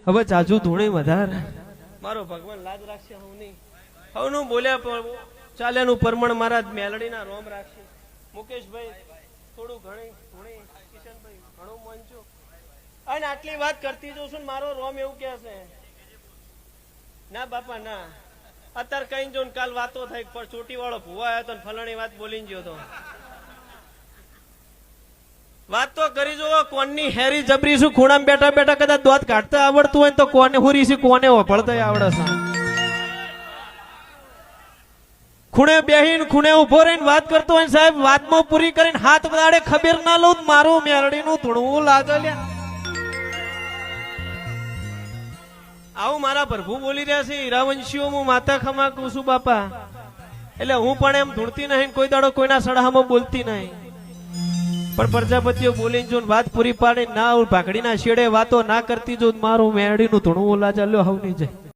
હવે જાજુ ધૂણી વધાર મારો ભગવાન લાજ રાખશે હવની હવનું બોલ્યા ચાલ્યાનું પરમણ મારા મેલડીના રોમ રાખશે મુકેશભાઈ થોડું ઘણી ધૂણી કિશનભાઈ ઘણું મોંચું અને આટલી વાત કરતી જોઉં છું મારો રોમ એવું કે છે ના બાપા ના અત્યારે કઈ જો કાલ વાતો થઈ પણ ચોટી વાળો ભૂવા આવ્યો તો ફલાણી વાત બોલીને ગયો તો વાત તો કરી જો કોણની હેરી જબરી છું ખૂણામાં બેઠા બેઠા કદાચ દોત કાઢતા આવડતું હોય તો કોને હુરી છે કોને વફળતા આવડે છે ખૂણે બેહીને ખૂણે ઉભો રહીને વાત કરતો હોય સાહેબ વાતમાં પૂરી કરીને હાથ વડાડે ખબર ના લઉં મારું મેરડીનું ધૂણવું લાગે લ્યા આવું મારા પ્રભુ બોલી રહ્યા છે હીરાવંશીઓ હું માતા ખમા કહું છું બાપા એટલે હું પણ એમ ધૂણતી નહીં કોઈ દાડો કોઈના સડામાં બોલતી નહીં પણ પ્રજાપતિઓ બોલીને જો વાત પૂરી પાડે ના ભાગડીના શેડે વાતો ના કરતી જો મારું મેરડીનું ધૂણવું લાજા લ્યો હવ નહીં જાય